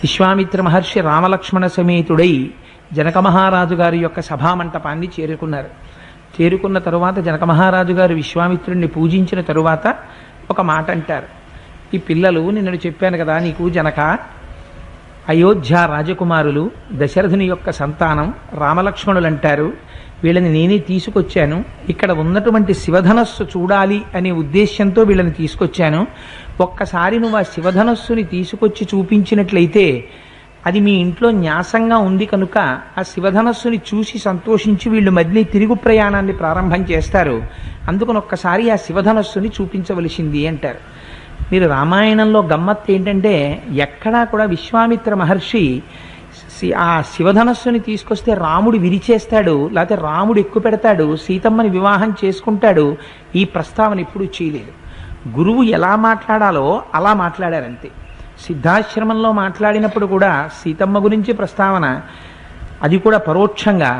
విశ్వామిత్ర మహర్షి రామలక్ష్మణ సమేతుడై జనక మహారాజు గారి యొక్క సభామంటపాన్ని చేరుకున్నారు. చేరుకున్న తరువాత జనక మహారాజు గారు విశ్వామిత్రుడిని పూజించిన తరువాత ఒక మాట అంటారు. ఈ పిల్లలు నిన్నడు చెప్పాను కదా నీకు జనక, అయోధ్య రాజకుమారులు దశరథుని యొక్క సంతానం రామలక్ష్మణులు అంటారు. వీళ్ళని నేనే తీసుకొచ్చాను. ఇక్కడ ఉన్నటువంటి శివధనస్సు చూడాలి అనే ఉద్దేశ్యంతో వీళ్ళని తీసుకొచ్చాను. ఒక్కసారి నువ్వు ఆ శివధనస్సుని తీసుకొచ్చి చూపించినట్లయితే అది మీ ఇంట్లో న్యాసంగా ఉంది కనుక ఆ శివధనస్సుని చూసి సంతోషించి వీళ్ళు మళ్ళీ తిరుగు ప్రయాణాన్ని ప్రారంభం చేస్తారు. అందుకని ఒక్కసారి ఆ శివధనస్సుని చూపించవలసింది అంటారు. మీరు రామాయణంలో గమ్మత్తు ఏంటంటే ఎక్కడా కూడా విశ్వామిత్ర మహర్షి ఆ శివధనస్సుని తీసుకొస్తే రాముడు విరిచేస్తాడు, లేకపోతే రాముడు ఎక్కువ పెడతాడు, సీతమ్మని వివాహం చేసుకుంటాడు, ఈ ప్రస్తావన ఎప్పుడూ చేయలేదు. గురువు ఎలా మాట్లాడాలో అలా మాట్లాడారంతే. సిద్ధాశ్రమంలో మాట్లాడినప్పుడు కూడా సీతమ్మ గురించి ప్రస్తావన, అది కూడా పరోక్షంగా.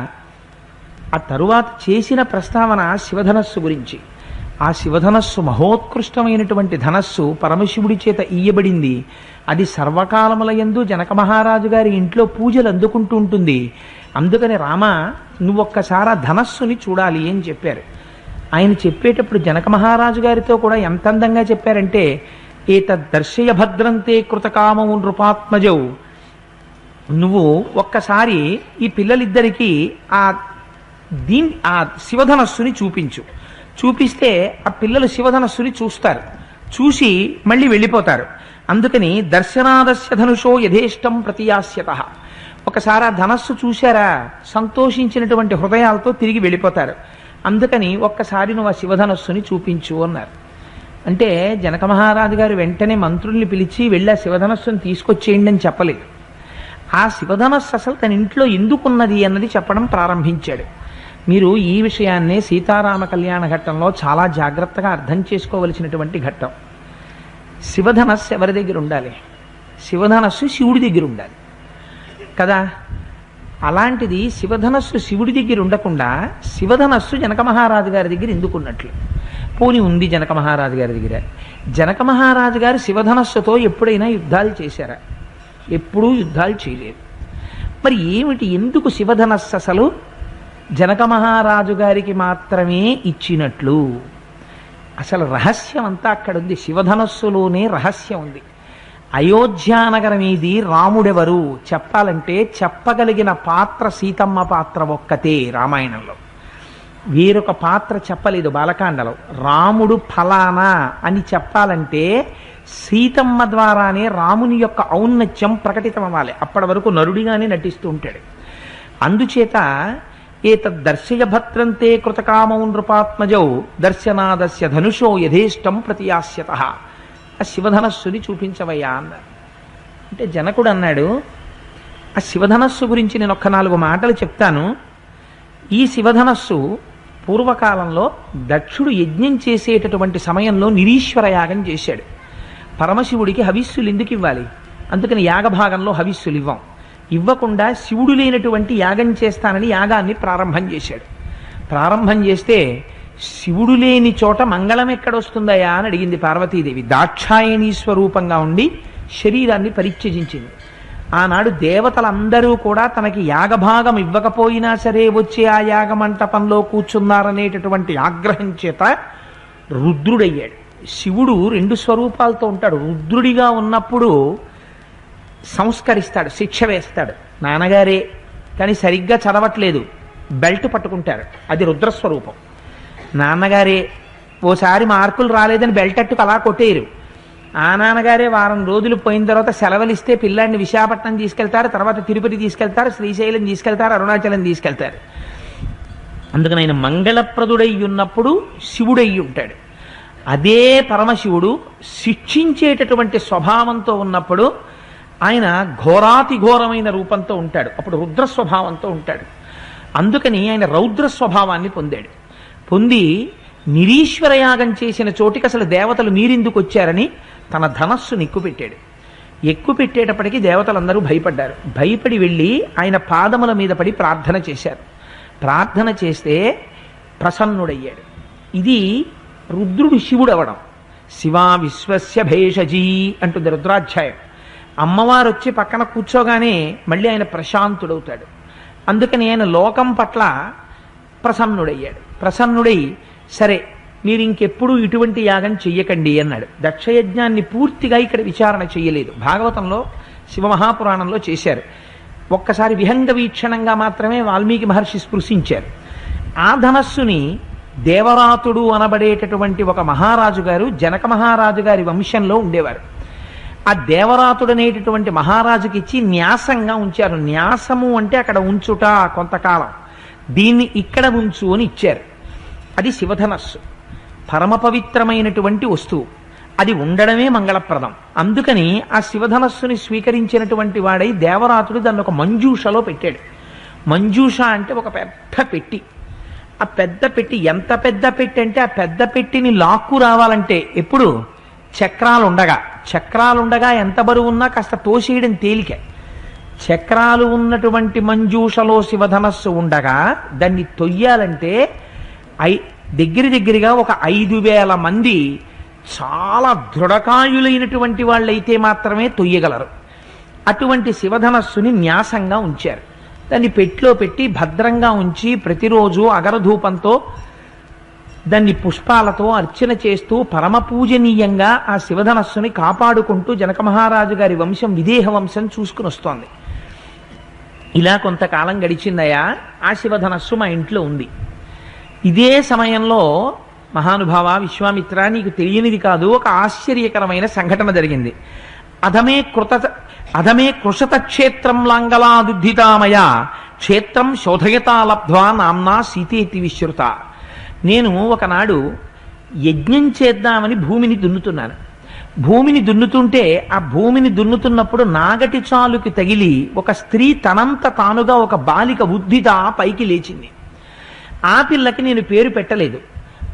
ఆ తరువాత చేసిన ప్రస్తావన శివధనస్సు గురించి. ఆ శివధనస్సు మహోత్కృష్టమైనటువంటి ధనస్సు పరమశివుడి చేత ఇయ్యబడింది. అది సర్వకాలముల యందు జనక మహారాజు గారి ఇంట్లో పూజలు అందుకుంటూ ఉంటుంది. అందుకని రామ నువ్వొక్కసారి ఆ ధనస్సుని చూడాలి అని చెప్పారు. ఆయన చెప్పేటప్పుడు జనక మహారాజు గారితో కూడా ఎంత అందంగా చెప్పారంటే, ఏతద్దర్శయ భద్రంతే కృతకామము నృపాత్మజౌ, నువ్వు ఒక్కసారి ఈ పిల్లలిద్దరికీ ఆ శివధనస్సుని చూపించు. చూపిస్తే ఆ పిల్లలు శివధనస్సుని చూస్తారు, చూసి మళ్ళీ వెళ్ళిపోతారు. అందుకని దర్శనాదస్య ధనుషో యథేష్టం ప్రతియాస్యత, ఒకసారి ఆ ధనస్సు చూశారా సంతోషించినటువంటి హృదయాలతో తిరిగి వెళ్ళిపోతారు. అందుకని ఒక్కసారి నువ్వు ఆ శివధనస్సుని చూపించు అన్నారు. అంటే జనక మహారాజు గారు వెంటనే మంత్రుల్ని పిలిచి వెళ్ళి ఆ శివధనస్సుని తీసుకొచ్చేయండి అని చెప్పలేదు. ఆ శివధనస్సు అసలు తన ఇంట్లో ఎందుకున్నది అన్నది చెప్పడం ప్రారంభించాడు. మీరు ఈ విషయాన్నే సీతారామ కళ్యాణ ఘట్టంలో చాలా జాగ్రత్తగా అర్థం చేసుకోవలసినటువంటి ఘట్టం. శివధనస్సు ఎవరి దగ్గర ఉండాలి? శివధనస్సు శివుడి దగ్గర ఉండాలి కదా. అలాంటిది శివధనస్సు శివుడి దగ్గర ఉండకుండా శివధనస్సు జనక మహారాజు గారి దగ్గర ఎందుకున్నట్లు? పోని ఉంది జనక మహారాజు గారి దగ్గర. జనక మహారాజు గారు శివధనస్సుతో ఎప్పుడైనా యుద్ధాలు చేశారా? ఎప్పుడూ యుద్ధాలు చేయలేదు. మరి ఏమిటి, ఎందుకు శివధనస్సు అసలు జనక మహారాజు గారికి మాత్రమే ఇచ్చినట్లు? అసలు రహస్యం అంతా అక్కడ ఉంది. శివధనస్సులోనే రహస్యం ఉంది. అయోధ్యానగరం ఏది, రాముడెవరు చెప్పాలంటే చెప్పగలిగిన పాత్ర సీతమ్మ పాత్ర ఒక్కతే రామాయణంలో. వేరొక పాత్ర చెప్పలేదు బాలకాండలో. రాముడు ఫలానా అని చెప్పాలంటే సీతమ్మ ద్వారానే రాముని యొక్క ఔన్నత్యం ప్రకటితం అవ్వాలి. అప్పటి వరకు నరుడిగానే నటిస్తూ ఉంటాడు. అందుచేత ఏతద్దర్శయ భద్రంతే కృతకామౌ నృపాత్మజౌ దర్శనాదస్య ధనుషో యథేష్టం ప్రతియాస్యత, ఆ శివధనస్సుని చూపించవయ్యా అన్నారు. అంటే జనకుడు అన్నాడు, ఆ శివధనస్సు గురించి నేను ఒక్క 4 మాటలు చెప్తాను. ఈ శివధనస్సు పూర్వకాలంలో దక్షుడు యజ్ఞం చేసేటటువంటి సమయంలో నిరీశ్వర యాగం చేశాడు. పరమశివుడికి హవిస్సులు ఎందుకు ఇవ్వాలి? అందుకని యాగభాగంలో హవిస్సులు ఇవ్వకుండా శివుడు లేనటువంటి యాగం చేస్తానని యాగాన్ని ప్రారంభం చేశాడు. ప్రారంభం చేస్తే శివుడు లేని చోట మంగళం ఎక్కడొస్తుందయా అని అడిగింది పార్వతీదేవి. దాక్షాయణీ స్వరూపంగా ఉండి శరీరాన్ని పరిత్యజించింది. ఆనాడు దేవతలందరూ కూడా తనకి యాగభాగం ఇవ్వకపోయినా సరే వచ్చి ఆ యాగమంటపంలో కూర్చున్నారనేటటువంటి ఆగ్రహం చేత రుద్రుడయ్యాడు. శివుడు 2 స్వరూపాలతో ఉంటాడు. రుద్రుడిగా ఉన్నప్పుడు సంస్కరిస్తాడు, శిక్ష వేస్తాడు. నాన్నగారే కానీ సరిగ్గా చదవట్లేదు, బెల్ట్ పట్టుకుంటారు, అది రుద్రస్వరూపం. నాన్నగారే ఓసారి మార్కులు రాలేదని బెల్ట్ అట్టుకు అలా కొట్టేయరు. ఆ నాన్నగారే వారం రోజులు పోయిన తర్వాత సెలవులు ఇస్తే పిల్లాడిని విశాఖపట్నం తీసుకెళ్తారు, తర్వాత తిరుపతి తీసుకెళ్తారు, శ్రీశైలం తీసుకెళ్తారు, అరుణాచలం తీసుకెళ్తారు. అందుకని ఆయన మంగళప్రదుడై ఉన్నప్పుడు శివుడై ఉంటాడు. అదే పరమశివుడు శిక్షించేటటువంటి స్వభావంతో ఉన్నప్పుడు ఆయన ఘోరాతి ఘోరమైన రూపంతో ఉంటాడు, అప్పుడు రుద్ర స్వభావంతో ఉంటాడు. అందుకని ఆయన రౌద్ర స్వభావాన్ని పొందాడు. పొంది నిరీశ్వర యాగం చేసిన చోటికి అసలు దేవతలు మీరెందుకు వచ్చారని తన ధనస్సును ఎక్కుపెట్టాడు. ఎక్కుపెట్టేటప్పటికీ దేవతలందరూ భయపడ్డారు. భయపడి వెళ్ళి ఆయన పాదముల మీద పడి ప్రార్థన చేశారు. ప్రార్థన చేస్తే ప్రసన్నుడయ్యాడు. ఇది రుద్రుడు శివుడు అవడం. శివా విశ్వస్య భేషజీ అంటుంది రుద్రాధ్యాయం. అమ్మవారు వచ్చి పక్కన కూర్చోగానే మళ్ళీ ఆయన ప్రశాంతుడవుతాడు. అందుకని ఆయన లోకం పట్ల ప్రసన్నుడయ్యాడు. ప్రసన్నుడై సరే మీరు ఇంకెప్పుడు ఇటువంటి యాగం చెయ్యకండి అన్నాడు. దక్షయజ్ఞాన్ని పూర్తిగా ఇక్కడ విచారణ చెయ్యలేదు. భాగవతంలో శివమహాపురాణంలో చేశారు. ఒక్కసారి విహంగ వీక్షణంగా మాత్రమే వాల్మీకి మహర్షి స్పృశించారు. ఆ ధనస్సుని దేవరాతుడు అనబడేటటువంటి ఒక మహారాజు గారు జనక మహారాజు గారి వంశంలో ఉండేవారు. ఆ దేవరాతుడు అనేటటువంటి మహారాజుకి ఇచ్చి న్యాసంగా ఉంచారు. న్యాసము అంటే అక్కడ ఉంచుట కొంతకాలం, దీన్ని ఇక్కడ ఉంచు అని ఇచ్చారు. అది శివధనస్సు, పరమ పవిత్రమైనటువంటి వస్తువు. అది ఉండడమే మంగళప్రదం. అందుకని ఆ శివధనస్సుని స్వీకరించినటువంటి వాడై దేవరాతుడు దాన్ని ఒక మంజూషలో పెట్టాడు. మంజూష అంటే ఒక పెద్ద పెట్టి. ఆ పెద్ద పెట్టి ఎంత పెద్ద పెట్టి అంటే ఆ పెద్ద పెట్టిని లాక్కు రావాలంటే ఎప్పుడు చక్రాలుండగా ఎంత బరువు ఉన్నా కాస్త తోసేయడం తేలిక. చక్రాలు ఉన్నటువంటి మంజూషలో శివధనస్సు ఉండగా దాన్ని తొయ్యాలంటే దగ్గరగా ఒక 5,000 మంది చాలా దృఢకాయులైనటువంటి వాళ్ళైతే మాత్రమే తొయ్యగలరు. అటువంటి శివధనస్సుని న్యాసంగా ఉంచారు. దాన్ని పెట్టిలో పెట్టి భద్రంగా ఉంచి ప్రతిరోజు అగరధూపంతో దాన్ని పుష్పాలతో అర్చన చేస్తూ పరమ పూజనీయంగా ఆ శివధనస్సుని కాపాడుకుంటూ జనక మహారాజు గారి వంశం విదేహ వంశం చూసుకుని వస్తోంది. ఇలా కొంతకాలం గడిచిందయా. ఆ శివధనస్సు మా ఇంట్లో ఉంది. ఇదే సమయంలో మహానుభావ విశ్వామిత్ర, నీకు తెలియనిది కాదు, ఒక ఆశ్చర్యకరమైన సంఘటన జరిగింది. అధమే కృషత క్షేత్రం లాంగలాదుద్ధితామయ క్షేత్రం శోధయతా లబ్ధ్వా నామ్నా సీతేతి విశ్రుత. నేను ఒకనాడు యజ్ఞం చేద్దామని భూమిని దున్నుతున్నాను. భూమిని దున్నుతుంటే ఆ భూమిని దున్నుతున్నప్పుడు నాగటి చాలుకి తగిలి ఒక స్త్రీ తనంత తానుగా ఒక బాలిక ఉద్ధిత పైకి లేచింది. ఆ పిల్లకి నేను పేరు పెట్టలేదు.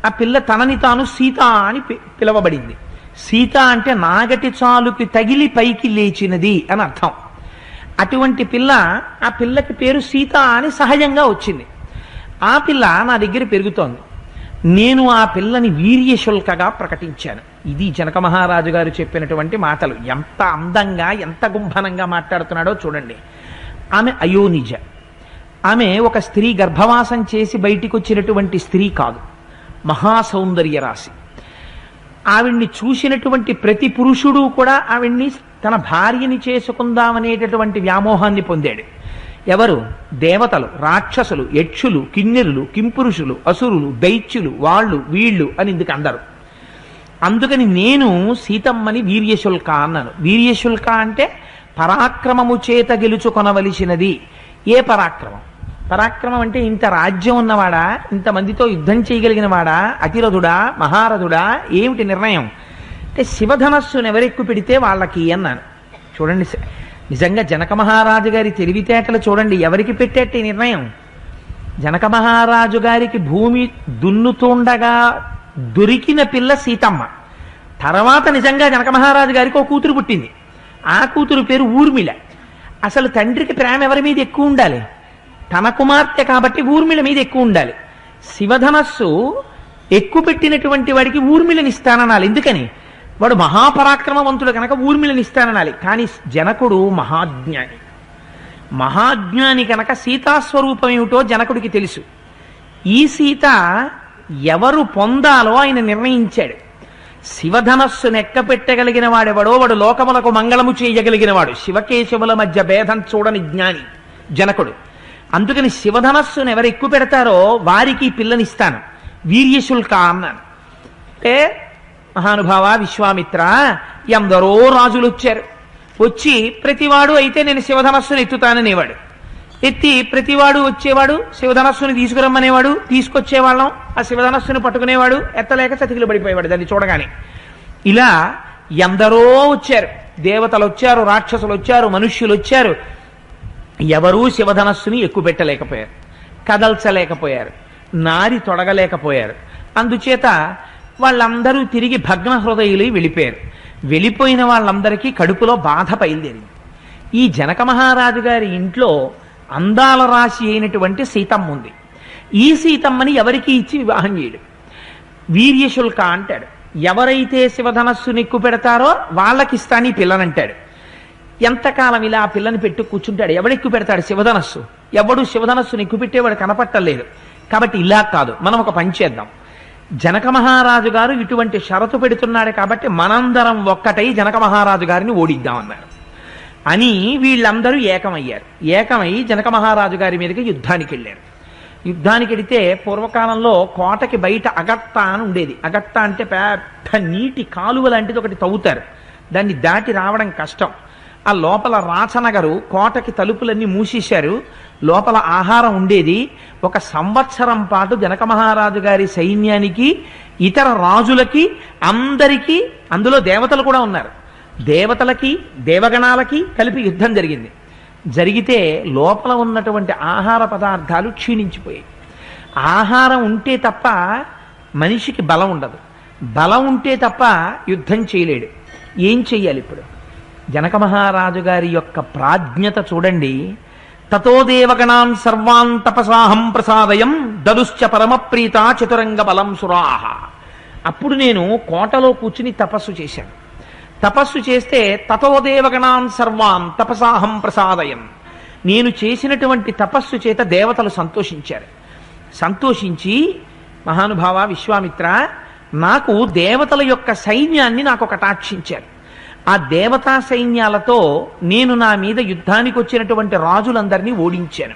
ఆ పిల్ల తనని తాను సీత అని పిలవబడింది. సీత అంటే నాగటి చాలుకి తగిలి పైకి లేచినది అని అర్థం. అటువంటి పిల్ల, ఆ పిల్లకి పేరు సీత అని సహజంగా వచ్చింది. ఆ పిల్ల నా దగ్గర పెరుగుతోంది. నేను ఆ పిల్లని వీర్యశుల్కగా ప్రకటించాను. ఇది జనక మహారాజు గారు చెప్పినటువంటి మాటలు. ఎంత అందంగా ఎంత గుంభనంగా మాట్లాడుతున్నాడో చూడండి. ఆమె అయోనిజ. ఆమె ఒక స్త్రీ గర్భవాసం చేసి బయటికి వచ్చినటువంటి స్త్రీ కాదు, మహాసౌందర్య రాశి. ఆవిడ్ని చూసినటువంటి ప్రతి పురుషుడు కూడా ఆవిడ్ని తన భార్యని చేసుకుందామనేటటువంటి వ్యామోహాన్ని పొందాడు. ఎవరు? దేవతలు, రాక్షసులు, యక్షులు, కిన్నెరులు, కింపురుషులు, అసురులు, దైత్యులు, వాళ్ళు వీళ్ళు అని ఇందుకు అందరు. అందుకని నేను సీతమ్మని వీర్యశుల్క అన్నాను. వీర్యశుల్క అంటే పరాక్రమము చేత గెలుచుకొనవలసినది. ఏ పరాక్రమం? పరాక్రమం అంటే ఇంత రాజ్యం ఉన్నవాడా, ఇంతమందితో యుద్ధం చేయగలిగిన వాడా, అతిరథుడా, మహారథుడా? ఏమిటి నిర్ణయం అంటే శివధనస్సును ఎవరెక్కు పెడితే వాళ్ళకి అన్నాను. చూడండి, నిజంగా జనక మహారాజు గారి తెలివితేటలు చూడండి. ఎవరికి పెట్టేట నిర్ణయం? జనక మహారాజు గారికి భూమి దున్నుతుండగా దొరికిన పిల్ల సీతమ్మ. తర్వాత నిజంగా జనక మహారాజు గారికి ఒక కూతురు పుట్టింది. ఆ కూతురు పేరు ఊర్మిళ. అసలు తండ్రికి ప్రేమ ఎవరి మీద ఎక్కువ ఉండాలి? తన కుమార్తె కాబట్టి ఊర్మిళ మీద ఎక్కువ ఉండాలి. శివధనస్సు ఎక్కువ పెట్టినటువంటి వాడికి ఊర్మిళని ఇస్తాననాలి. ఎందుకని? వాడు మహాపరాక్రమవంతుడు కనుక ఊర్మిళని ఇస్తాననాలి. కానీ జనకుడు మహాజ్ఞాని. మహాజ్ఞాని కనుక సీతాస్వరూపం ఏమిటో జనకుడికి తెలుసు. ఈ సీత ఎవరు పొందాలో ఆయన నిర్ణయించాడు. శివధనస్సు నెక్క పెట్టగలిగిన వాడెవడో వాడు లోకములకు మంగళము చేయగలిగిన వాడు. శివకేశవుల మధ్య భేదం చూడని జ్ఞాని జనకుడు. అందుకని శివధనస్సును ఎవరు ఎక్కువ పెడతారో వారికి పిల్లనిస్తాను, వీర్యశుల్క అన్నాను. అంటే మహానుభావ విశ్వామిత్ర, ఎందరో రాజులు వచ్చారు. వచ్చి ప్రతివాడు అయితే నేను శివధనస్సును ఎత్తుతాననేవాడు. ఎత్తి ప్రతివాడు వచ్చేవాడు, శివధనస్సుని తీసుకురమ్మనేవాడు, తీసుకొచ్చేవాళ్ళం. ఆ శివధనస్సుని పట్టుకునేవాడు, ఎత్తలేక చతికిలు పడిపోయేవాడు దాన్ని చూడగానే. ఇలా ఎందరో వచ్చారు. దేవతలు వచ్చారు, రాక్షసులు వచ్చారు, మనుష్యులు వచ్చారు. ఎవరూ శివధనస్సుని ఎక్కువ పెట్టలేకపోయారు, కదల్చలేకపోయారు, నారి తొడగలేకపోయారు. అందుచేత వాళ్ళందరూ తిరిగి భగ్న హృదయులై వెళ్ళిపోయారు. వెళ్ళిపోయిన వాళ్ళందరికీ కడుపులో బాధ బయలుదేరింది. ఈ జనక మహారాజు గారి ఇంట్లో అందాల రాశి అయినటువంటి సీతమ్మ ఉంది. ఈ సీతమ్మని ఎవరికి ఇచ్చి వివాహం చేయడు. వీర్యశుల్క అంటాడు. ఎవరైతే శివధనస్సుని ఎక్కువ పెడతారో వాళ్ళకిస్తాను ఈ పిల్లనంటాడు. ఎంతకాలం ఇలా ఆ పిల్లని పెట్టు కూర్చుంటాడు? ఎవడెక్కు పెడతాడు శివధనస్సు? ఎవడు శివధనస్సును ఎక్కువ పెట్టేవాడు కనపట్టలేదు. కాబట్టి ఇలా కాదు, మనం ఒక పని చేద్దాం. జనక మహారాజు గారు ఇటువంటి షరతు పెడుతున్నాడు కాబట్టి మనందరం ఒక్కటై జనక మహారాజు గారిని ఓడిద్దామన్నారు అని వీళ్ళందరూ ఏకమయ్యారు. ఏకమై జనక మహారాజు గారి మీదకి యుద్ధానికి వెళ్ళారు. యుద్ధానికి వెడితే పూర్వకాలంలో కోటకి బయట అగట్ట అని ఉండేది. అగట్ట అంటే పెద్ద నీటి కాలువ లాంటిది ఒకటి తవ్వుతారు. దాన్ని దాటి రావడం కష్టం. ఆ లోపల రాచనగరు కోటకి తలుపులన్నీ మూసేశారు. లోపల ఆహారం ఉండేది. 1 సంవత్సరం పాటు జనక మహారాజు గారి సైన్యానికి, ఇతర రాజులకి, అందరికీ, అందులో దేవతలు కూడా ఉన్నారు, దేవతలకి దేవగణాలకి కలిపి యుద్ధం జరిగింది. జరిగితే లోపల ఉన్నటువంటి ఆహార పదార్థాలు క్షీణించిపోయాయి. ఆహారం ఉంటే తప్ప మనిషికి బలం ఉండదు, బలం ఉంటే తప్ప యుద్ధం చేయలేడు. ఏం చెయ్యాలి ఇప్పుడు? జనక మహారాజు గారి యొక్క ప్రాజ్ఞత చూడండి. తతో దేవగణాన్ సర్వాన్ తపసాహం ప్రసాదయం దదుశ్చ పరమప్రీత చతురంగ బలం సురాహ. అప్పుడు నేను కోటలో కూర్చుని తపస్సు చేశాను. తపస్సు చేస్తే తతో దేవగణాన్ సర్వాన్ తపసాహం ప్రసాదయం, నేను చేసినటువంటి తపస్సు చేత దేవతలు సంతోషించారు. సంతోషించి, మహానుభావ విశ్వామిత్ర, నాకు దేవతల యొక్క సైన్యాన్ని నాకు కటాక్షించారు. ఆ దేవతా సైన్యాలతో నేను నా మీద యుద్ధానికి వచ్చినటువంటి రాజులందరినీ ఓడించాను.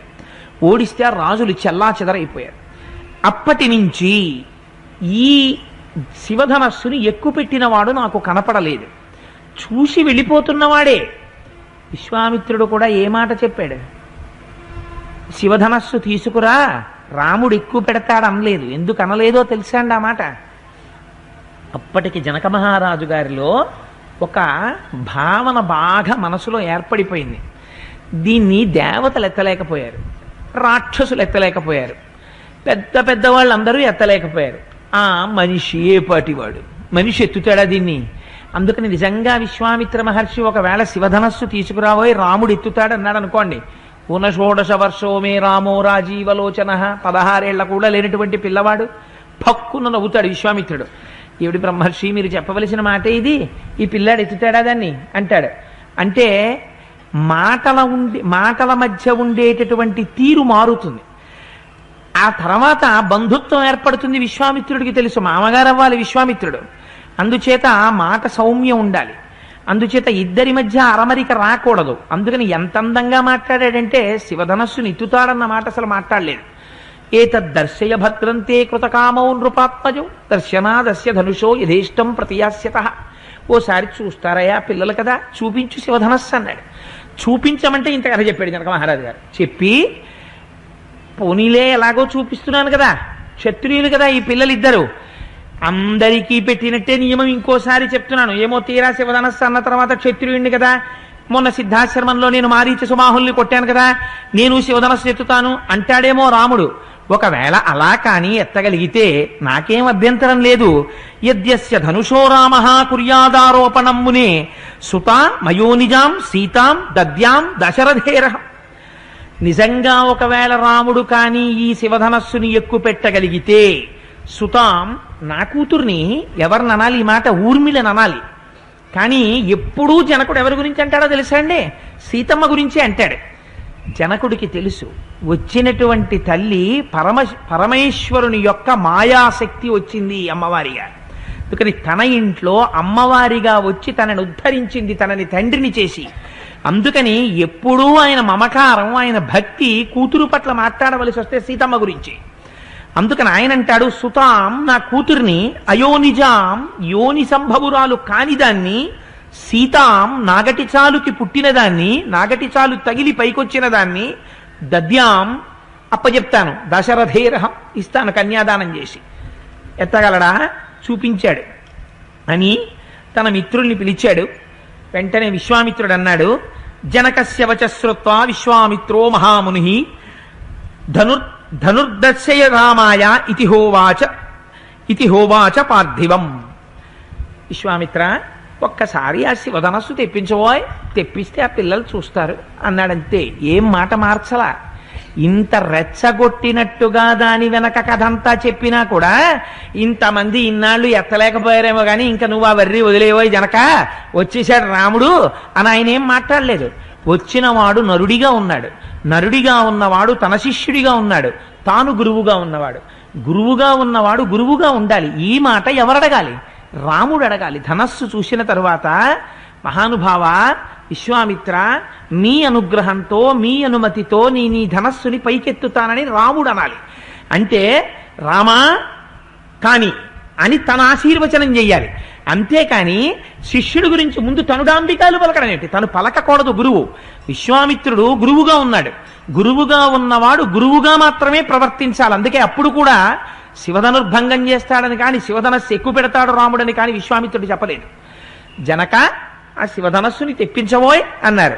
ఓడిస్తే ఆ రాజులు చెల్లా చెదరైపోయారు. అప్పటి నుంచి ఈ శివధనస్సుని ఎక్కుపెట్టినవాడు నాకు కనపడలేదు. చూసి వెళ్ళిపోతున్నవాడే. విశ్వామిత్రుడు కూడా ఏ మాట చెప్పాడు? శివధనస్సు తీసుకురా, రాముడు ఎక్కువ పెడతాడు అనలేదు. ఎందుకు అనలేదో తెలుసా అండి ఆ మాట? అప్పటికి జనక మహారాజు గారిలో ఒక భావన బాగా మనసులో ఏర్పడిపోయింది. దీన్ని దేవతలు ఎత్తలేకపోయారు, రాక్షసులు ఎత్తలేకపోయారు, పెద్ద పెద్ద వాళ్ళందరూ ఎత్తలేకపోయారు. ఆ మనిషి ఏ పాటివాడు? మనిషి ఎత్తుతాడా దీన్ని? అందుకని నిజంగా విశ్వామిత్ర మహర్షి ఒకవేళ శివధనస్సు తీసుకురాబోయి రాముడు ఎత్తుతాడు అన్నాడు అనుకోండి, 16 వర్షోమే రామో రాజీవలోచన, 16 ఏళ్ల కూడా లేనటువంటి పిల్లవాడు పక్కున నవ్వుతాడు విశ్వామిత్రుడు. ఏమిటి బ్రహ్మర్షి, మీరు చెప్పవలసిన మాట ఇది, ఈ పిల్లాడు ఎత్తుతాడా దాన్ని అంటాడు. అంటే మాటల మధ్య ఉండేటటువంటి తీరు మారుతుంది. ఆ తర్వాత బంధుత్వం ఏర్పడుతుంది. విశ్వామిత్రుడికి తెలుసు మామగారు అవ్వాలి విశ్వామిత్రుడు, అందుచేత మాట సౌమ్యం ఉండాలి, అందుచేత ఇద్దరి మధ్య అరమరిక రాకూడదు. అందుకని ఎంత అందంగా మాట్లాడాడంటే శివధనస్సుని ఎత్తుతాడన్న మాట అసలు మాట్లాడలేదు. ఏతద్దర్శయ భద్రంతే కృతకామౌ నృపాత్మజో దర్శనాదస్య ధనుషో యథేష్టం ప్రతియాస్యత. ఓసారి చూస్తారయ్యా పిల్లలు కదా, చూపించు శివధనస్సు అన్నాడు. చూపించమంటే ఇంత కథ చెప్పాడు జనక మహారాజు గారు. చెప్పి పోనీలే ఎలాగో చూపిస్తున్నాను కదా, క్షత్రియులు కదా ఈ పిల్లలిద్దరు, అందరికీ పెట్టినట్టే నియమం ఇంకోసారి చెప్తున్నాను. ఏమో తీరా శివధనస్సు అన్న తర్వాత క్షత్రియుడిని కదా, మొన్న సిద్ధాశ్రమంలో నేను మారీచ సుమాహుల్ని కొట్టాను కదా, నేను శివధనస్సు ఎత్తుతాను అంటాడేమో రాముడు. ఒకవేళ అలా కానీ ఎత్తగలిగితే నాకేం అభ్యంతరం లేదు. యద్యస్య ధనుషో రామ కుర్యాదారోపణం మునే సుతా మయోనిజాం సీతాం దద్యాం దశరథేరహం. నిజంగా ఒకవేళ రాముడు కానీ ఈ శివధనస్సుని ఎక్కుపెట్టగలిగితే సుతాం, నా కూతుర్ని ఎవరిననాలి? ఈ మాట ఊర్మిళననాలి. కానీ ఎప్పుడూ జనకుడు ఎవరి గురించి అంటాడో తెలుసా అండి? సీతమ్మ గురించి అంటాడు. జనకుడికి తెలుసు వచ్చినటువంటి తల్లి పరమేశ్వరుని యొక్క మాయాశక్తి వచ్చింది అమ్మవారిగా. అందుకని తన ఇంట్లో అమ్మవారిగా వచ్చి తనని ఉద్ధరించింది, తనని తండ్రిని చేసి. అందుకని ఎప్పుడూ ఆయన మమకారం, ఆయన భక్తి కూతురు పట్ల మాట్లాడవలసి వస్తే సీతమ్మ గురించి. అందుకని ఆయన అంటాడు, సుతాం, నా కూతుర్ని, అయోనిజాం, యోని సంభవురాలు కానిదాన్ని, సీతాం, నాగటి చాలుకి పుట్టినదాన్ని, నాగటి చాలు తగిలి పైకొచ్చిన దాన్ని, దద్యాం, అప్పచెప్తాను, దశరథేరహం, ఇస్తాను కన్యాదానం చేసి. ఎత్తగలడా? చూపించాడు అని తన మిత్రుల్ని పిలిచాడు. వెంటనే విశ్వామిత్రుడు అన్నాడు, జనకస్య వచ శ్రుత్వా విశ్వామిత్రో మహాముని ధనుర్దర్శయ రామాయ ఇతి హోవాచ పార్థివం. విశ్వామిత్ర, ఒక్కసారి ఆ శివధనస్సు తెప్పించబోయ్, తెప్పిస్తే ఆ పిల్లలు చూస్తారు అన్నాడంతే. ఏం మాట మార్చలా. ఇంత రెచ్చగొట్టినట్టుగా దాని వెనక కథంతా చెప్పినా కూడా ఇంతమంది ఇన్నాళ్ళు ఎత్తలేకపోయారేమో కానీ ఇంకా నువ్వు ఆ వర్రి వదిలేవో జనక వచ్చేసాడు రాముడు అని ఆయన ఏం మాట్లాడలేదు. వచ్చినవాడు నరుడిగా ఉన్నాడు, నరుడిగా ఉన్నవాడు తన శిష్యుడిగా ఉన్నాడు, తాను గురువుగా ఉన్నవాడు. గురువుగా ఉన్నవాడు గురువుగా ఉండాలి. ఈ మాట ఎవరడగాలి? రాముడు అడగాలి. ధనస్సు చూసిన తరువాత మహానుభావ విశ్వామిత్ర, మీ అనుగ్రహంతో మీ అనుమతితో నీ ధనస్సుని పైకెత్తుతానని రాముడు అనాలి. అంటే రామా కాని అని తన ఆశీర్వచనం చెయ్యాలి. అంతేకాని శిష్యుడి గురించి ముందు తను డాంబికాలు పలకడం ఏంటి? తను పలకకూడదు. గురువు విశ్వామిత్రుడు గురువుగా ఉన్నాడు. గురువుగా ఉన్నవాడు గురువుగా మాత్రమే ప్రవర్తించాలి. అందుకే అప్పుడు కూడా శివధనుర్భంగం చేస్తాడని కానీ శివధనస్సు ఎక్కువ పెడతాడు రాముడని కానీ విశ్వామిత్రుడు చెప్పలేదు. జనక ఆ శివధనస్సుని తెప్పించబోయ్ అన్నారు.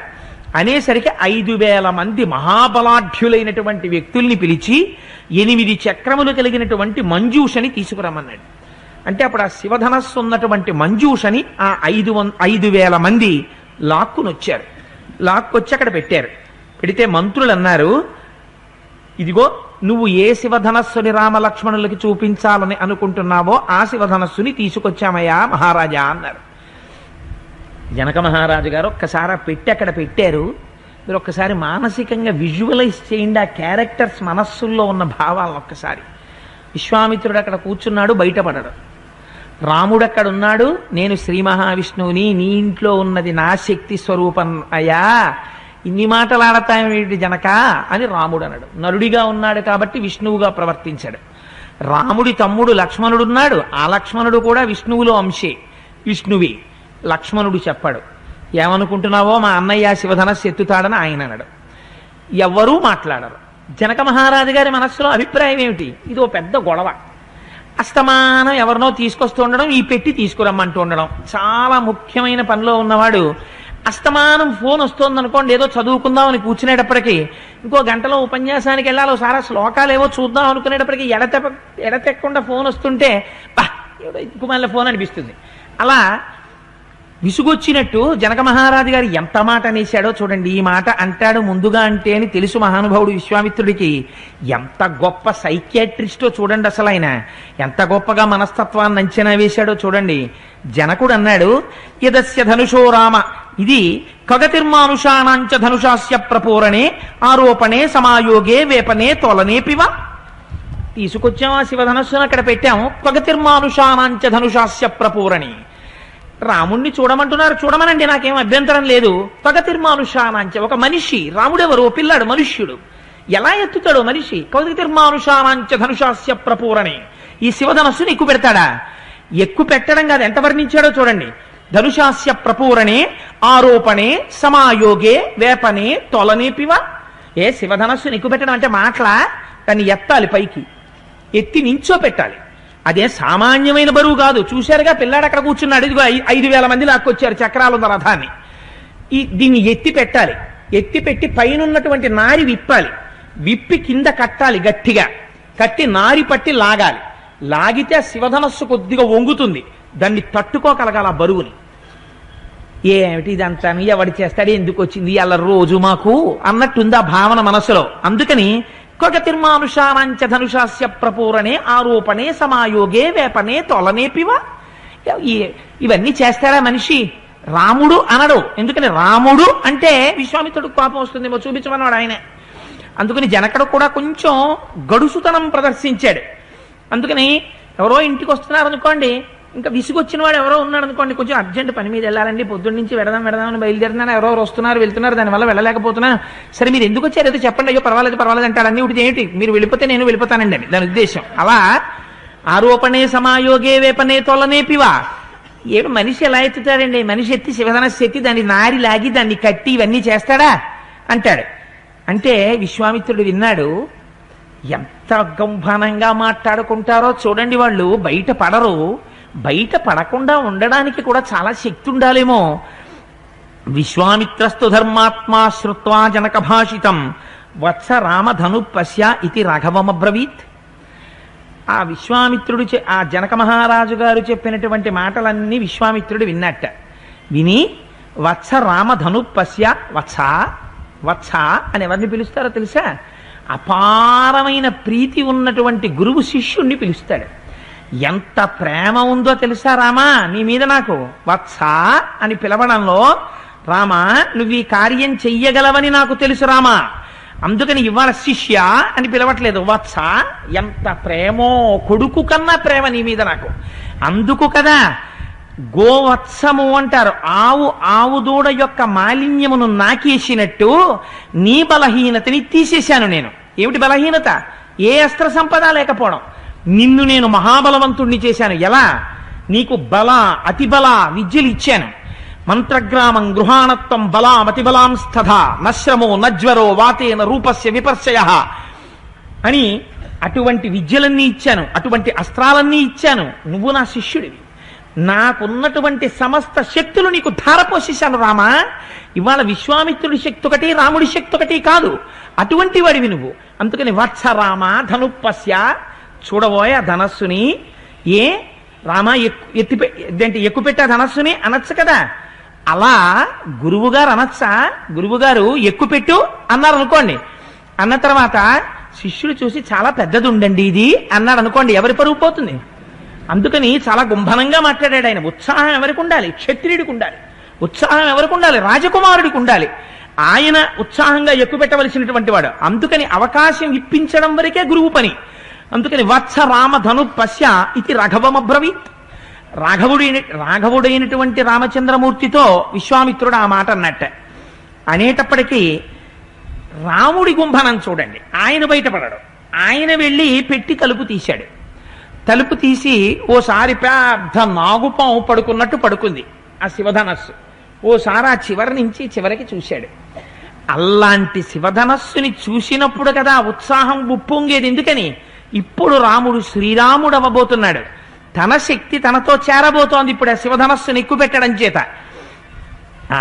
అనేసరికి 5,000 మంది మహాబలాఢ్యులైనటువంటి వ్యక్తుల్ని పిలిచి 8 చక్రములు కలిగినటువంటి మంజూషని తీసుకురమ్మన్నాడు. అంటే అప్పుడు ఆ శివధనస్సు ఉన్నటువంటి మంజూషని ఆ 5,000 మంది లాక్కునొచ్చారు. లాక్కొచ్చి అక్కడ పెట్టారు. పెడితే మంత్రులు అన్నారు, ఇదిగో నువ్వు ఏ శివధనస్సుని రామలక్ష్మణులకి చూపించాలని అనుకుంటున్నావో ఆ శివధనస్సుని తీసుకొచ్చామయ్యా మహారాజా అన్నారు. జనక మహారాజు గారు ఒక్కసారి పెట్టి అక్కడ పెట్టారు. మీరు ఒక్కసారి మానసికంగా విజువలైజ్ చేయండి ఆ క్యారెక్టర్స్ మనస్సుల్లో ఉన్న భావాలను ఒక్కసారి. విశ్వామిత్రుడు అక్కడ కూర్చున్నాడు, బయటపడడు. రాముడు అక్కడ ఉన్నాడు, నేను శ్రీ మహావిష్ణువుని, నీ ఇంట్లో ఉన్నది నా శక్తి స్వరూపం అయ్యా, ఇన్ని మాటలు ఆడతాయేమిటి జనక అని రాముడు అన్నాడు. నరుడిగా ఉన్నాడు కాబట్టి విష్ణువుగా ప్రవర్తించాడు. రాముడి తమ్ముడు లక్ష్మణుడున్నాడు, ఆ లక్ష్మణుడు కూడా విష్ణువులో అంశే, విష్ణువి. లక్ష్మణుడు చెప్పాడు, ఏమనుకుంటున్నావో మా అన్నయ్య శివధనస్సు ఎత్తుతాడని ఆయన అన్నాడు. ఎవ్వరూ మాట్లాడరు. జనక మహారాజు గారి మనస్సులో అభిప్రాయం ఏమిటి? ఇదో పెద్ద గొడవ. అస్తమానం ఎవరినో తీసుకొస్తూ ఉండడం, ఈ పెట్టి తీసుకురమ్మంటూ ఉండడం. చాలా ముఖ్యమైన పనిలో ఉన్నవాడు అస్తమానం ఫోన్ వస్తోందనుకోండి, ఏదో చదువుకుందాం అని కూర్చునేటప్పటికీ ఇంకో గంటలో ఉపన్యాసానికి వెళ్ళాలి, సారా శ్లోకాలు ఏవో చూద్దాం అనుకునేటప్పటికీ ఎడతెక్కకుండా ఫోన్ వస్తుంటే బా ఇంకో మళ్ళీ ఫోన్ అనిపిస్తుంది. అలా విసుగొచ్చినట్టు జనక మహారాజు గారు ఎంత మాట అనేశాడో చూడండి. ఈ మాట అంటాడు ముందుగా అంటే అని తెలుసు మహానుభావుడు విశ్వామిత్రుడికి. ఎంత గొప్ప సైకియాట్రిస్టో చూడండి. అసలు ఆయన ఎంత గొప్పగా మనస్తత్వాన్ని అంచనా వేశాడో చూడండి. జనకుడు అన్నాడు, యదస్య ధనుషో రామ, ఇది ఖగతిర్మానుషాణాంచ ధనుషాస్య ప్రపూరణే ఆరోపణే సమాయోగే వేపనే తోలనే పివ. తీసుకొచ్చాం ఆ శివధనుస్సును అక్కడ పెట్టాము. ఖగతిర్మానుషాణాంచ ధనుషాస్య ప్రపూరణి. రాముణ్ణి చూడమంటున్నారు, చూడమనండి, నాకేం అభ్యంతరం లేదు. ఖగతిర్మానుషానాంచ, ఒక మనిషి. రాముడెవరు? ఓ పిల్లాడు, మనుష్యుడు. ఎలా ఎత్తుతాడు మనిషి? ఖగతిర్మానుషానాంచ ధనుషాస్య ప్రపూరణి. ఈ శివధనస్సుని ఎక్కువ పెడతాడా? ఎక్కువ పెట్టడం కాదు, ఎంత వర్ణించాడో చూడండి. ధనుషాస్య ప్రపూరణే ఆరోపణే సమాయోగే వేపనే తొలనే పివ. ఏ శివధనస్సుని ఎక్కువ పెట్టడం అంటే మాటలా? దాన్ని ఎత్తాలి, పైకి ఎత్తి నించో పెట్టాలి. అదే సామాన్యమైన బరువు కాదు. చూశారుగా పిల్లాడు అక్కడ కూర్చున్నాడు, ఇదిగో 5,000 మంది లాక్కొచ్చారు చక్రాలున్న రథాన్ని. దీన్ని ఎత్తి పెట్టాలి. ఎత్తి పెట్టి పైన ఉన్నటువంటి నారి విప్పాలి. విప్పి కింద కట్టాలి, గట్టిగా కట్టి నారి పట్టి లాగాలి. లాగితే ఆ శివధనస్సు కొద్దిగా వంగుతుంది. దాన్ని తట్టుకోగలగాల బరువుని. ఏమిటి ఇదంతాను, ఎవడి చేస్తాడు, ఎందుకు వచ్చింది అలా రోజు మాకు అన్నట్టుంది ఆ భావన మనసులో. అందుకని ఖగతిర్మానుషానాంచ ధనుషాస్య ప్రపూరణే ఆరోపణే సమాయోగే వేపనే తొలనే పివ. ఇవన్నీ చేస్తాడా మనిషి? రాముడు అనడు. ఎందుకని రాముడు అంటే విశ్వామిత్రుడు కోపం వస్తుందేమో, చూపించమన్నాడు ఆయనే. అందుకని జనకుడు కూడా కొంచెం గడుసుతనం ప్రదర్శించాడు. అందుకని ఎవరో ఇంటికి వస్తున్నారు అనుకోండి, ఇంకా విసుగొచ్చిన వాడు ఎవరో ఉన్నాడు అనుకోండి, కొంచెం అర్జెంట్ పని మీద వెళ్ళాలండి, పొద్దున్న నుంచి వెడదామని బయలుదేరుతున్నాను, ఎవరో వస్తున్నారు వెళ్తున్నారు, దానివల్ల వెళ్ళలేకపోతున్నాను. సరే మీరు ఎందుకు వచ్చారు ఏదో చెప్పండి. అయ్యో పర్వాలేదు అంటాడు. అన్ని ఒకటి ఏంటి, మీరు వెళ్ళిపోతే నేను వెళ్ళిపోతానండి అని దాని ఉద్దేశం. అలా ఆరోపణే సమాయోగే వేపనే తొలనే పివ. ఏమి మనిషి ఎలా ఎత్తుతాడండి? మనిషి ఎత్తి శివధనస్సు ఎత్తి దాన్ని నారి లాగి దాన్ని కట్టి ఇవన్నీ చేస్తాడా అంటాడు. అంటే విశ్వామిత్రుడు విన్నాడు. ఎంత గంభనంగా మాట్లాడుకుంటారో చూడండి వాళ్ళు. బయట పడరు. బయట పడకుండా ఉండడానికి కూడా చాలా శక్తి ఉండాలేమో. విశ్వామిత్రస్తు ధర్మాత్మా శ్రుత్వా జనక భాషితం వత్స రామధను పశ్య ఇది రాఘవమబ్రవీత్. ఆ విశ్వామిత్రుడు ఆ జనక మహారాజు గారు చెప్పినటువంటి మాటలన్నీ విశ్వామిత్రుడు విన్నట్ట. విని వత్స రామధను పశ్య, వత్స వత్స అని ఎవరిని పిలుస్తారో తెలుసా? అపారమైన ప్రీతి ఉన్నటువంటి గురువు శిష్యుణ్ణి పిలుస్తాడు. ఎంత ప్రేమ ఉందో తెలుసా రామా నీ మీద నాకు, వత్సా అని పిలవడంలో, రామా నువ్వు ఈ కార్యం చెయ్యగలవని నాకు తెలుసు రామా, అందుకని ఇవాళ శిష్య అని పిలవట్లేదు, వత్స. ఎంత ప్రేమో, కొడుకు కన్నా ప్రేమ నీ మీద నాకు. అందుకు కదా గోవత్సము అంటారు. ఆవు దూడ యొక్క మాలిన్యమును నాకేసినట్టు నీ బలహీనతని తీసేశాను నేను. ఏమిటి బలహీనత? ఏ అస్త్ర సంపద లేకపోవడం. నిన్ను నేను మహాబలవంతుణ్ణి చేశాను. ఎలా? నీకు బల అతిబల విద్యలు ఇచ్చాను. మంత్రగ్రామం గృహాణత్వం బలామతిబలాంస్తథ నశ్రమో నజ్వరో వాతేన రూపస్య విపర్శయ అని అటువంటి విద్యలన్నీ ఇచ్చాను, అటువంటి అస్త్రాలన్నీ ఇచ్చాను. నువ్వు నా శిష్యుడివి. నాకున్నటువంటి సమస్త శక్తులు నీకు ధారపోసేశాను రామా. ఇవాళ విశ్వామిత్రుడి శక్తి ఒకటి, రాముడి శక్తి ఒకటి కాదు, అటువంటి వాడివి నువ్వు. అందుకని వత్స రామ ధనుప్పస్య, చూడబోయే ఆ ధనస్సుని. ఏ రామ ఎక్కుపెట్టా ధనస్సుని అనొచ్చు కదా. అలా గురువుగారు అనొచ్చా? గురువుగారు ఎక్కుపెట్టు అన్నారు అనుకోండి. అన్న తర్వాత శిష్యుడు చూసి చాలా పెద్దది ఉండండి ఇది అన్నాడు అనుకోండి, ఎవరి పరువు పోతుంది? అందుకని చాలా గుంభనంగా మాట్లాడాడు ఆయన. ఉత్సాహం ఎవరికి ఉండాలి? క్షత్రియుడికి ఉండాలి. ఉత్సాహం ఎవరికి ఉండాలి? రాజకుమారుడికి ఉండాలి. ఆయన ఉత్సాహంగా ఎక్కుపెట్టవలసినటువంటి వాడు. అందుకని అవకాశం ఇప్పించడం వరకే గురువు పని. అందుకని వత్స రామ ధను పశ్య ఇది రాఘవమబ్రవీత్. రాఘవుడైనటువంటి రామచంద్రమూర్తితో విశ్వామిత్రుడు ఆ మాట అన్నట్ట. అనేటప్పటికీ రాముడి గుంభనం చూడండి. ఆయన బయటపడడు. ఆయన వెళ్ళి పెట్టి తలుపు తీశాడు. తలుపు తీసి ఓసారి పెద్ద నాగుపాము పడుకున్నట్టు పడుకుంది ఆ శివధనస్సు. ఓసారి ఆ చివరి నుంచి చివరికి చూశాడు. అలాంటి శివధనస్సుని చూసినప్పుడు కదా ఉత్సాహం ఉప్పొంగేది. ఎందుకని? ఇప్పుడు రాముడు శ్రీరాముడు అవ్వబోతున్నాడు. తన శక్తి తనతో చేరబోతోంది ఇప్పుడు ఆ శివధనస్సుని ఎక్కుపెట్టడం చేత.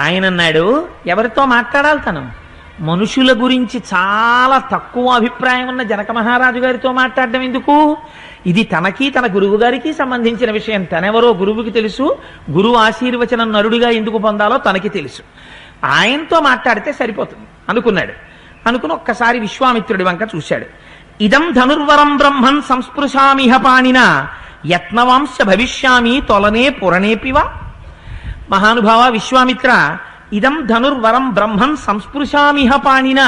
ఆయన అన్నాడు, ఎవరితో మాట్లాడాలి తను? మనుషుల గురించి చాలా తక్కువ అభిప్రాయం ఉన్న జనక మహారాజు గారితో మాట్లాడడం ఎందుకు? ఇది తనకి తన గురువు గారికి సంబంధించిన విషయం. తనెవరో గురువుకి తెలుసు. గురువు ఆశీర్వచనం నరుడిగా ఎందుకు పొందాలో తనకి తెలుసు. ఆయనతో మాట్లాడితే సరిపోతుంది అనుకున్నాడు. అనుకుని ఒక్కసారి విశ్వామిత్రుడి వంక చూశాడు. ఇదం ధనుర్వరం బ్రహ్మన్ సంస్పృశామిహ పాణిన యత్నవాంశ భవిష్యామి తొలనే పురణేపివా. మహానుభావ విశ్వామిత్ర, ఇదం ధనుర్వరం బ్రహ్మన్ సంస్పృశామిహ పాణిన.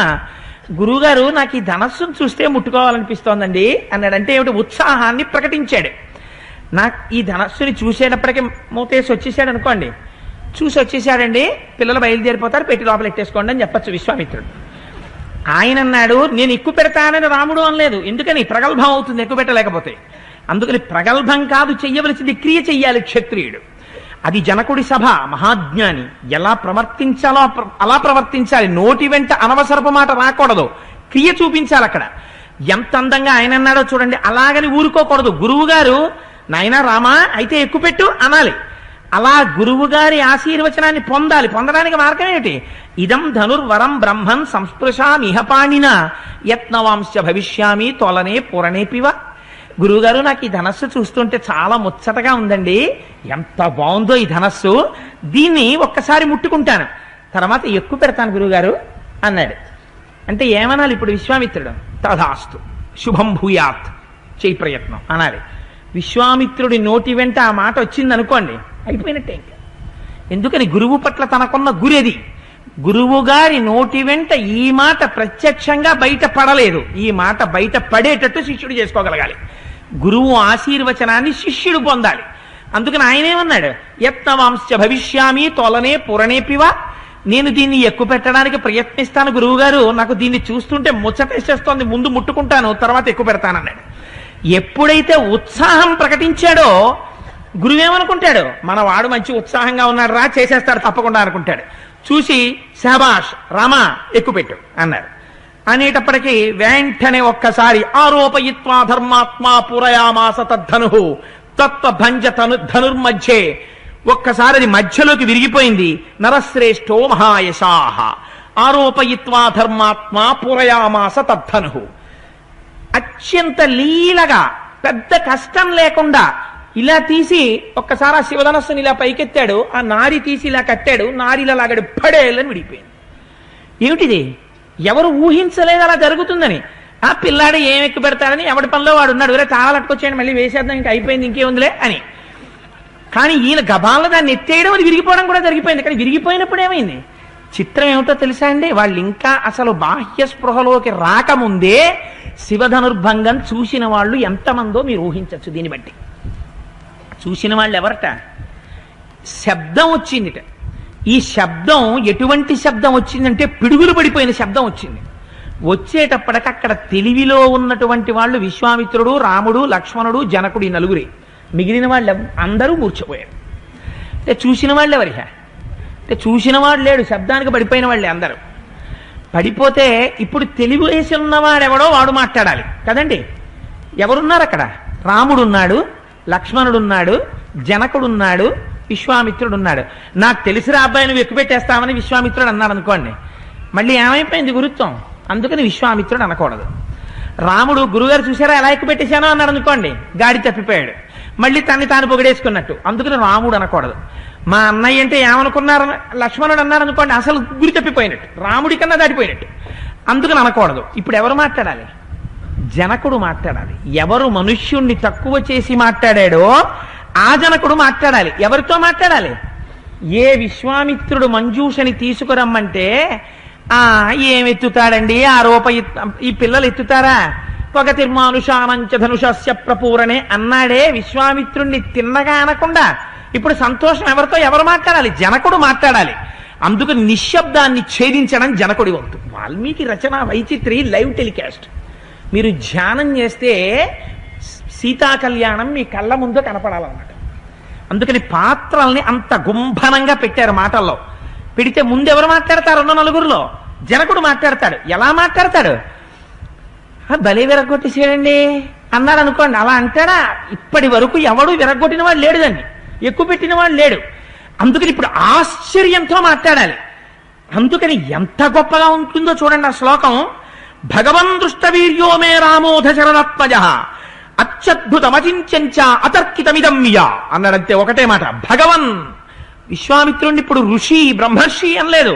గురువుగారు నాకు ఈ ధనస్సును చూస్తే ముట్టుకోవాలనిపిస్తోందండి అన్నాడంటే ఏమిటి? ఉత్సాహాన్ని ప్రకటించాడు. నాకు ఈ ధనస్సుని చూసేటప్పటికీ మూతేసి వచ్చేసాడు అనుకోండి. చూసి వచ్చేసాడండి, పిల్లలు బయలుదేరిపోతారు, పెట్టి లోపల ఎట్టేసుకోండి అని చెప్పచ్చు విశ్వామిత్రుడు. ఆయన అన్నాడు, నేను ఎక్కువ పెడతానని రాముడు అనలేదు. ఎందుకని? ప్రగల్భం అవుతుంది ఎక్కువ పెట్టలేకపోతే. అందుకని ప్రగల్భం కాదు చెయ్యవలసింది, క్రియ చెయ్యాలి క్షత్రియుడు. అది జనకుడి సభ, మహాజ్ఞాని. ఎలా ప్రవర్తించాలో అలా ప్రవర్తించాలి. నోటి వెంట అనవసరపు మాట రాకూడదు, క్రియ చూపించాలి అక్కడ. ఎంత అందంగా ఆయన అన్నాడో చూడండి. అలాగని ఊరుకోకూడదు. గురువు గారు నాయనా రామా అయితే ఎక్కుపెట్టు అనాలి. అలా గురువుగారి ఆశీర్వచనాన్ని పొందాలి. పొందడానికి మార్గం ఏమిటి? ఇదం ధనుర్వరం బ్రహ్మన్ సంస్పృశామిహ పాణిన యత్నవాంశ భవిష్యామి తొలనే పురణేపివ. గురువుగారు నాకు ఈ ధనస్సు చూస్తుంటే చాలా ముచ్చటగా ఉందండి, ఎంత బాగుందో ఈ ధనస్సు, దీన్ని ఒక్కసారి ముట్టుకుంటాను, తర్వాత ఎక్కువ పెడతాను గురువుగారు అన్నాడు. అంటే ఏమనాలి ఇప్పుడు విశ్వామిత్రుడు? తథాస్తు శుభం భూయాత్, చేయి ప్రయత్నం అనాలి. విశ్వామిత్రుడి నోటి వెంట ఆ మాట వచ్చింది అనుకోండి, అయిపోయినట్టే ఇంకా. ఎందుకని? గురువు పట్ల తనకున్న గురేది. గురువు గారి నోటి వెంట ఈ మాట ప్రత్యక్షంగా బయట పడలేదు, ఈ మాట బయట పడేటట్టు శిష్యుడు చేసుకోగలగాలి. గురువు ఆశీర్వచనాన్ని శిష్యుడు పొందాలి. అందుకని ఆయనేమన్నాడు? యత్నవాంశ భవిష్యామి తొలనే పురణేపివా. నేను దీన్ని ఎక్కువ పెట్టడానికి ప్రయత్నిస్తాను గురువుగారు, నాకు దీన్ని చూస్తుంటే ముచ్చటేసేస్తోంది, ముందు ముట్టుకుంటాను తర్వాత ఎక్కువ పెడతానన్నాడు. ఎప్పుడైతే ఉత్సాహం ప్రకటించాడో గురువేమనుకుంటాడు? మన వాడు మంచి ఉత్సాహంగా ఉన్నాడు రా, చేసేస్తాడు తప్పకుండా అనుకుంటాడు. చూసి శాబాష్ రామా ఎక్కుపెట్టు అన్నారు. అనేటప్పటికీ వెంటనే ఒక్కసారి ఆరోపయిత్వా ధర్మాత్మా పూరయామాస తద్ధను తత్వభంజ ధనుర్మధ్యే, ఒక్కసారి అది మధ్యలోకి విరిగిపోయింది. నరశ్రేష్టో మహాయశాహ ఆరోపయిత్వా ధర్మాత్మా పూరయామాస తద్ధను. అత్యంత లీలగా పెద్ద కష్టం లేకుండా ఇలా తీసి ఒక్కసారి ఆ శివధనస్సుని ఇలా పైకెత్తాడు, ఆ నారి తీసి ఇలా కట్టాడు, నారిలా లాగాడు, పడేళ్ళని విడిపోయింది. ఏమిటిది? ఎవరు ఊహించలేదు అలా జరుగుతుందని. ఆ పిల్లాడు ఏం ఎక్కువ పెడతాడని ఎవడి పనిలో వాడు ఉన్నాడు, వేరే తాళాలు అట్టుకొచ్చేయండి మళ్ళీ వేసేద్దాం ఇంకా అయిపోయింది ఇంకేముందిలే అని. కానీ ఈయన గబాలను దాన్ని ఎత్తేయడం, అది విరిగిపోవడం కూడా జరిగిపోయింది. కానీ విరిగిపోయినప్పుడు ఏమైంది? చిత్రం ఏమిటో తెలుసా అండి, వాళ్ళు ఇంకా అసలు బాహ్య స్పృహలోకి రాకముందే శివధనుర్భంగం చూసిన వాళ్ళు ఎంతమందో మీరు ఊహించవచ్చు. దీన్ని బట్టి చూసిన వాళ్ళు ఎవరట? శబ్దం వచ్చిందిట. ఈ శబ్దం ఎటువంటి శబ్దం వచ్చిందంటే పిడుగులు పడిపోయిన శబ్దం వచ్చింది. వచ్చేటప్పటికి అక్కడ తెలివిలో ఉన్నటువంటి వాళ్ళు విశ్వామిత్రుడు, రాముడు, లక్ష్మణుడు, జనకుడు, ఈ నలుగురే. మిగిలిన వాళ్ళు అందరూ మూర్ఛపోయారు. అంటే చూసిన వాళ్ళు ఎవరిహా? అంటే చూసిన వాడు లేడు, శబ్దానికి పడిపోయిన వాళ్ళే అందరూ. పడిపోతే ఇప్పుడు తెలివి వేసి ఉన్నవాడెవడో వాడు మాట్లాడాలి కదండి. ఎవరున్నారు అక్కడ? రాముడున్నాడు, లక్ష్మణుడున్నాడు, జనకుడున్నాడు, విశ్వామిత్రుడున్నాడు. నాకు తెలిసిరా అబ్బాయి నువ్వు ఎక్కువ పెట్టేస్తామని విశ్వామిత్రుడు అన్నాడు అనుకోండి, మళ్ళీ ఏమైపోయింది గురుత్వం. అందుకని విశ్వామిత్రుడు అనకూడదు. రాముడు గురుగారు చూసారా ఎలా ఎక్కువ పెట్టేశానో అన్నాడు అనుకోండి, గాడి తప్పిపోయాడు, మళ్ళీ తన్ని తాను పొగిడేసుకున్నట్టు. అందుకని రాముడు అనకూడదు. మా అన్నయ్య అంటే ఏమనుకున్నారు, లక్ష్మణుడు అన్నారు అనుకోండి, అసలు గురి తప్పిపోయినట్టు, రాముడి కన్నా దాటిపోయినట్టు. అందుకని అనకూడదు. ఇప్పుడు ఎవరు మాట్లాడాలి? జనకుడు మాట్లాడాలి. ఎవరు మనుష్యుణ్ణి తక్కువ చేసి మాట్లాడాడో ఆ జనకుడు మాట్లాడాలి. ఎవరితో మాట్లాడాలి? ఏ విశ్వామిత్రుడు మంజూషని తీసుకురమ్మంటే ఏమెత్తుతాడండి ఆ రూప, ఈ పిల్లలు ఎత్తుతారా? పొగ తిర్మానుషానంచ ధనుషస్య ప్రపూరణే అన్నాడే విశ్వామిత్రుణ్ణి తిన్నగా అనకుండా. ఇప్పుడు సంతోషం ఎవరితో? ఎవరు మాట్లాడాలి? జనకుడు మాట్లాడాలి. అందుకు నిశ్శబ్దాన్ని ఛేదించడం జనకుడి వంతు. వాల్మీకి రచన వైచిత్రి లైవ్ టెలికాస్ట్ మీరు ధ్యానం చేస్తే సీతా కళ్యాణం మీ కళ్ళ ముందు కనపడాలన్నమాట. అందుకని పాత్రల్ని అంత గుంభనంగా పెట్టారు మాటల్లో. పెడితే ముందెవరు మాట్లాడతారు? ఉన్న నలుగురిలో జనకుడు మాట్లాడతాడు. ఎలా మాట్లాడతాడు? భలే విరగొట్టేసేయండి అన్నాడు అనుకోండి. అలా అంటాడా? ఇప్పటి వరకు ఎవడు విరగొట్టిన వాడు లేడు, దాన్ని ఎక్కువ పెట్టిన వాడు లేడు. అందుకని ఇప్పుడు ఆశ్చర్యంతో మాట్లాడాలి. అందుకని ఎంత గొప్పగా ఉంటుందో చూడండి ఆ శ్లోకం. భగవన్ దృష్టవీర్యో మే రామో దశరథాత్మజ అత్యద్భుతమచించ అతర్కితమిదమ్య అన్నాడంతే, ఒకటే మాట భగవన్. విశ్వామిత్రుడిని ఇప్పుడు ఋషి బ్రహ్మర్షి అనలేదు,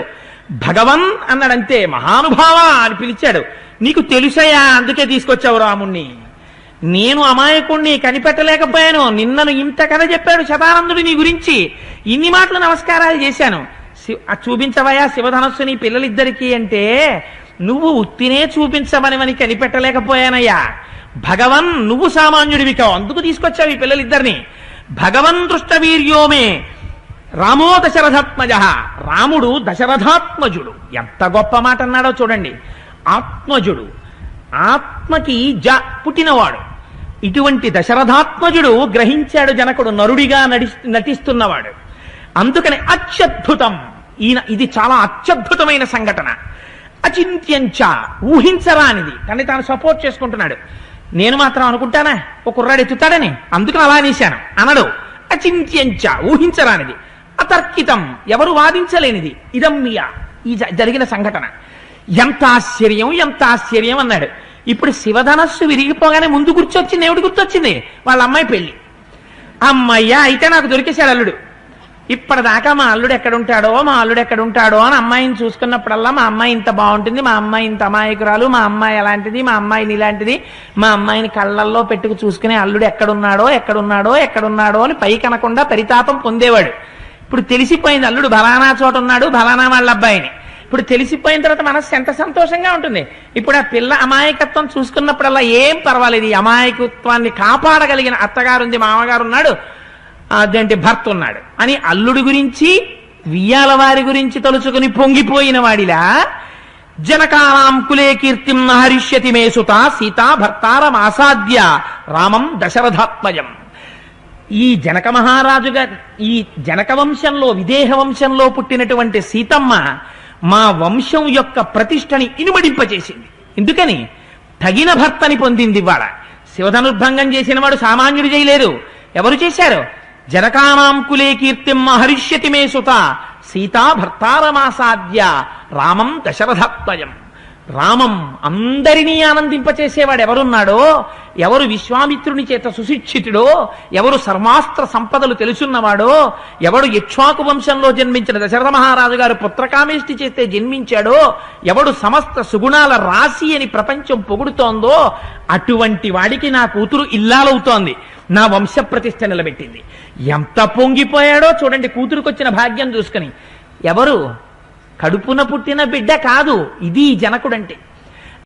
భగవన్ అన్నాడంతే. మహానుభావ అని పిలిచాడు. నీకు తెలుసయా అందుకే తీసుకొచ్చావు రాముణ్ణి. నేను అమాయకుణ్ణి కనిపెట్టలేకపోయాను, నిన్నను ఇంత కథ చెప్పాడు శతానందుడు నీ గురించి, ఇన్ని మాటలు నమస్కారాలు చేశాను. చూపించవయా శివధనస్సు నీ పిల్లలిద్దరికీ అంటే నువ్వు ఉత్తినే చూపించమని కనిపెట్టలేకపోయానయ్యా. భగవన్ నువ్వు సామాన్యుడివి కావు, అందుకు తీసుకొచ్చావు ఈ పిల్లలిద్దరిని. భగవన్ దృష్టవీర్యోమే రామో దశరథాత్మజ. రాముడు దశరథాత్మజుడు. ఎంత గొప్ప మాట అన్నాడో చూడండి. ఆత్మజుడు, ఆత్మకి పుట్టినవాడు. ఇటువంటి దశరథాత్మజుడు గ్రహించాడు జనకుడు, నరుడిగా నటిస్తున్నవాడు. అందుకని అత్యద్భుతం ఈయన. ఇది చాలా అత్యద్భుతమైన సంఘటన. అచింత్యంచ ఊహించరానిది. తనని తాను సపోర్ట్ చేసుకుంటున్నాడు. నేను మాత్రం అనుకుంటానా ఒక కుర్రాడు ఎత్తుతాడని, అందుకని అలా అనేశాను అనడు. అచింత్యంచ ఊహించరానిది. అతర్కితం ఎవరు వాదించలేనిది. ఇదమ్మియ ఈ జరిగిన సంఘటన. ఎంత ఆశ్చర్యం, ఎంత ఆశ్చర్యం అన్నాడు. ఇప్పుడు శివధనస్సు విరిగిపోగానే ముందు గుర్తొచ్చింది ఏమిటి? గుర్తొచ్చింది వాళ్ళ అమ్మాయి పెళ్లి. అమ్మయ్యా అయితే నాకు దొరికేశాడు అల్లుడు. ఇప్పటిదాకా మా అల్లుడు ఎక్కడుంటాడో మా అల్లుడు ఎక్కడుంటాడో అని అమ్మాయిని చూసుకున్నప్పుడల్లా మా అమ్మాయి ఇంత బాగుంటుంది, మా అమ్మాయి ఇంత అమాయకురాలు, మా అమ్మాయి ఎలాంటిది, మా అమ్మాయిని ఇలాంటిది, మా అమ్మాయిని కళ్ళల్లో పెట్టుకు చూసుకునే అల్లుడు ఎక్కడున్నాడో ఎక్కడున్నాడో ఎక్కడున్నాడో అని పైకనకుండా పరితాపం పొందేవాడు. ఇప్పుడు తెలిసిపోయింది అల్లుడు బలానా చోట ఉన్నాడు, బలానా వాళ్ళ అబ్బాయిని. ఇప్పుడు తెలిసిపోయిన తర్వాత మనసు ఎంత సంతోషంగా ఉంటుంది. ఇప్పుడు ఆ పిల్ల అమాయకత్వం చూసుకున్నప్పుడల్లా ఏం పర్వాలేదు, ఈ అమాయకత్వాన్ని కాపాడగలిగిన అత్తగారు ఉంది, మామగారు ఉన్నాడు, అదేంటి భర్త ఉన్నాడు అని అల్లుడి గురించి వియ్యాల వారి గురించి తలుచుకుని పొంగిపోయిన వాడిలా జనకానాం కులే కీర్తిం హరిష్యతి మే సుత సీతా భర్తారం ఆసాద్య రామం దశరథాత్మజం. ఈ జనక మహారాజుగా ఈ జనక వంశంలో విదేహ వంశంలో పుట్టినటువంటి సీతమ్మ మా వంశం యొక్క ప్రతిష్టని ఇనుమడింపచేసింది. ఎందుకని? తగిన భర్తని పొందింది. ఇవాళ శివధనుర్భంగం చేసిన వాడు సామాన్యుడు చేయలేదు. ఎవరు చేశారు? జనకానాం కులే కీర్తిం హరిష్యతి మే సుత సీతా భర్తారమాసాద్య రామం దశరథాత్మజం. రామం అందరినీ ఆనందింపచేసేవాడు ఎవరున్నాడో, ఎవరు విశ్వామిత్రుని చేత సుశిక్షితుడో, ఎవరు సర్వాస్త్ర సంపదలు తెలుసున్నవాడో, ఎవడు ఇక్ష్వాకు వంశంలో జన్మించిన దశరథ మహారాజు గారు పుత్రకామేష్టి చేస్తే జన్మించాడో, ఎవడు సమస్త సుగుణాల రాశి అని ప్రపంచం పొగుడుతోందో అటువంటి వాడికి నా కూతురు ఇల్లాలవుతోంది, నా వంశ ప్రతిష్ఠ నిలబెట్టింది. ఎంత పొంగిపోయాడో చూడండి కూతురుకొచ్చిన భాగ్యం చూసుకుని. ఎవరు? కడుపున పుట్టిన బిడ్డ కాదు, ఇది జనకుడంటే.